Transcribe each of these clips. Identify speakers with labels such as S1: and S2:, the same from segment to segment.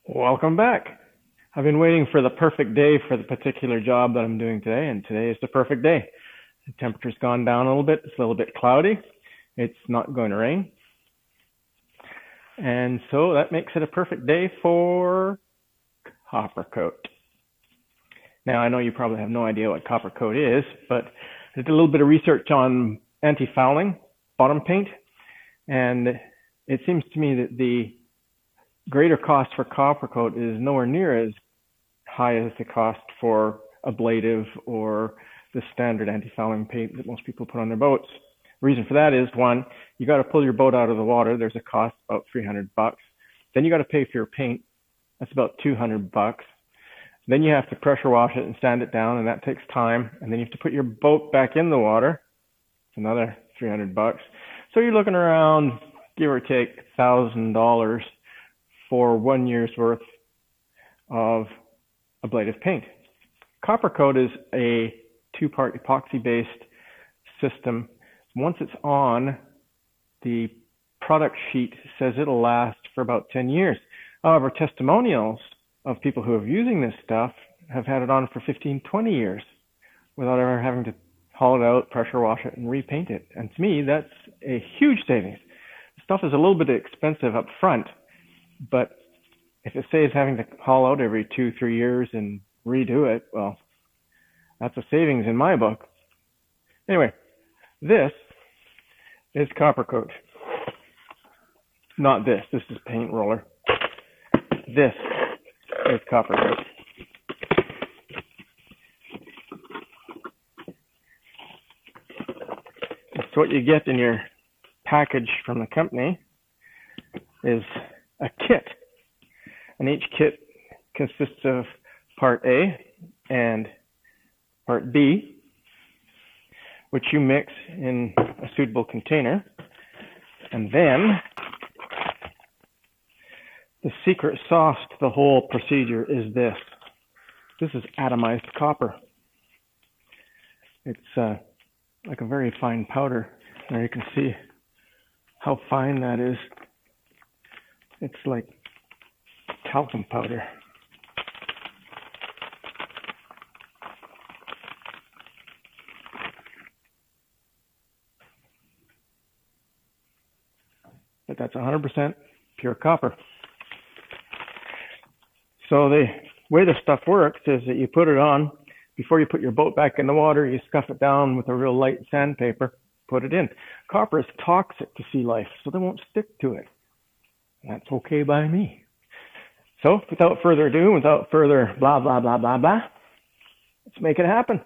S1: Welcome back. I've been waiting for the perfect day for the particular job that I'm doing today, and today is the perfect day. The temperature's gone down a little bit. It's a little bit cloudy. It's not going to rain. And so that makes it a perfect day for Coppercoat. Now, I know you probably have no idea what Coppercoat is, but I did a little bit of research on anti-fouling bottom paint, and it seems to me that the greater cost for Coppercoat is nowhere near as high as the cost for ablative or the standard anti-fouling paint that most people put on their boats. The reason for that is, one, you got to pull your boat out of the water. There's a cost about $300. Then you got to pay for your paint. That's about $200. Then you have to pressure wash it and sand it down, and that takes time. And then you have to put your boat back in the water. It's another $300. So you're looking around, give or take, $1,000 for 1 year's worth of ablative paint. Coppercoat is a two-part epoxy-based system. Once it's on, the product sheet says it'll last for about 10 years. However, testimonials of people who are using this stuff have had it on for 15, 20 years without ever having to haul it out, pressure wash it, and repaint it. And to me, that's a huge savings. The stuff is a little bit expensive up front, but if it saves having to haul out every 2-3 years and redo it, well, that's a savings in my book. Anyway, this is Coppercoat. Not this. This is paint roller. This is Coppercoat. So what you get in your package from the company is a kit. And each kit consists of part A and part B, which you mix in a suitable container. And then the secret sauce to the whole procedure is this. This is atomized copper. It's like a very fine powder. There you can see how fine that is. It's like talcum powder. But that's 100% pure copper. So the way this stuff works is that you put it on. Before you put your boat back in the water, you scuff it down with a real light sandpaper, put it in. Copper is toxic to sea life, so they won't stick to it. That's okay by me. So without further ado, without further blah, blah, blah, blah, blah, let's make it happen.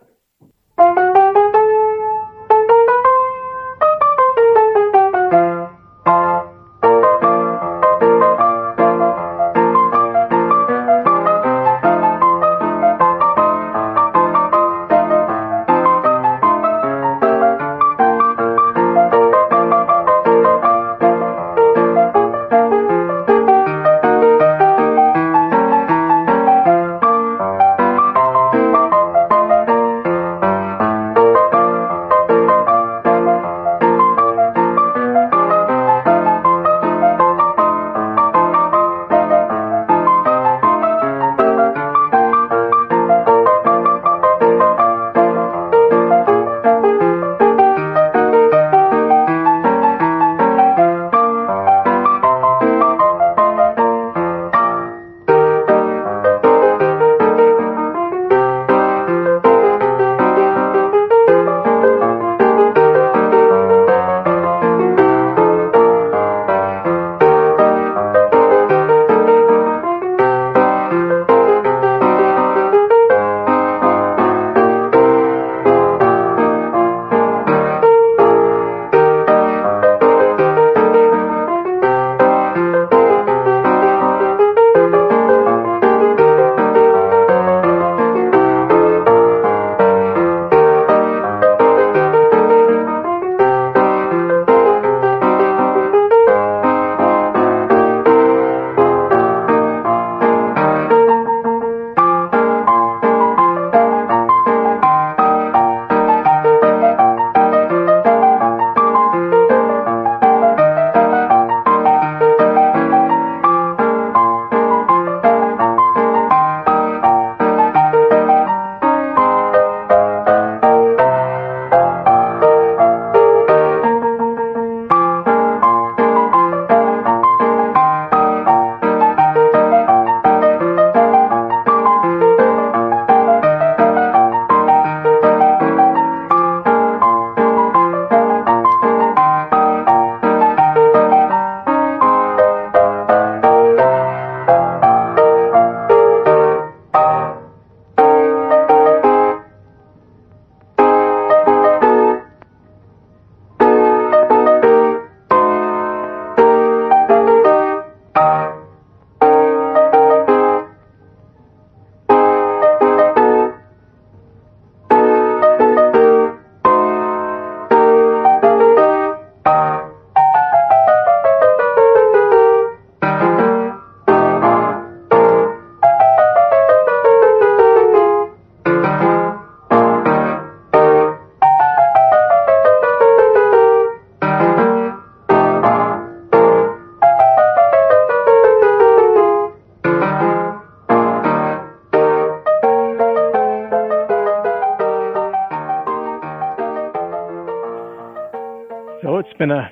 S1: it's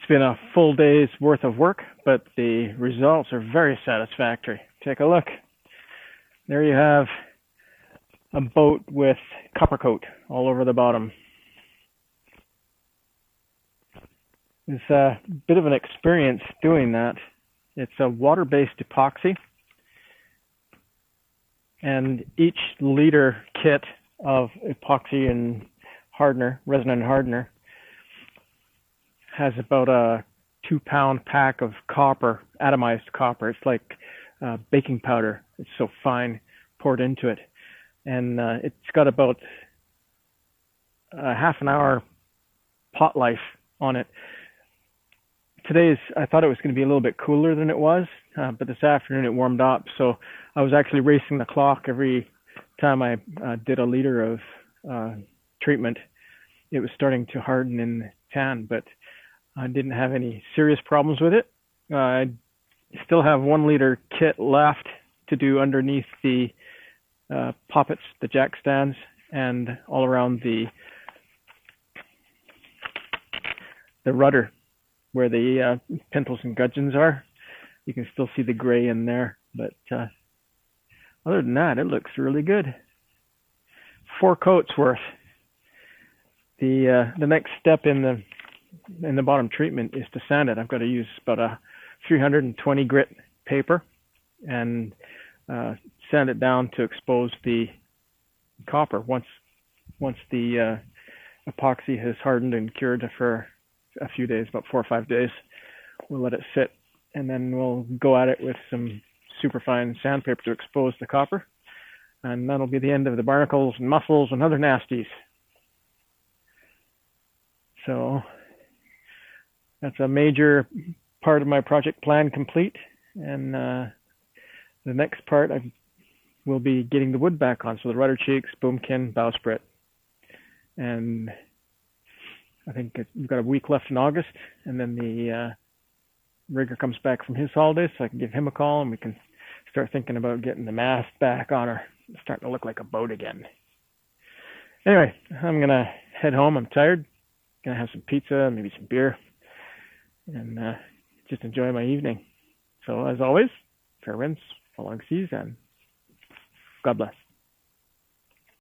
S1: been a full day's worth of work, but the results are very satisfactory. Take a look. There you have a boat with coppercoat all over the bottom. It's a bit of an experience doing that. It's a water-based epoxy, and each liter kit of epoxy and hardener, resin and hardener, has about a 2-pound pack of copper, atomized copper. It's like baking powder. It's so fine, poured into it. And it's got about a half an hour pot life on it. I thought it was going to be a little bit cooler than it was, but this afternoon it warmed up. So I was actually racing the clock every time I did a liter of treatment. It was starting to harden in the tan, but I didn't have any serious problems with it. I still have 1 liter kit left to do underneath the poppets, the jack stands, and all around the rudder where the pintles and gudgeons are. You can still see the gray in there, but other than that, it looks really good. 4 coats worth. The next step in the bottom treatment is to sand it. I've got to use about a 320 grit paper and sand it down to expose the copper. Once the epoxy has hardened and cured for a few days, about 4 or 5 days, we'll let it sit, and then we'll go at it with some superfine sandpaper to expose the copper, and that'll be the end of the barnacles and mussels and other nasties. So that's a major part of my project plan complete, and the next part I will be getting the wood back on, so the rudder cheeks, boomkin, bowsprit, and I think we've got a week left in August, and then the rigger comes back from his holidays, so I can give him a call and we can start thinking about getting the mast back on her. It's starting to look like a boat again. Anyway, I'm going to head home. I'm tired. Going to have some pizza, maybe some beer, and just enjoy my evening. So as always, fair winds, following seas, and God bless.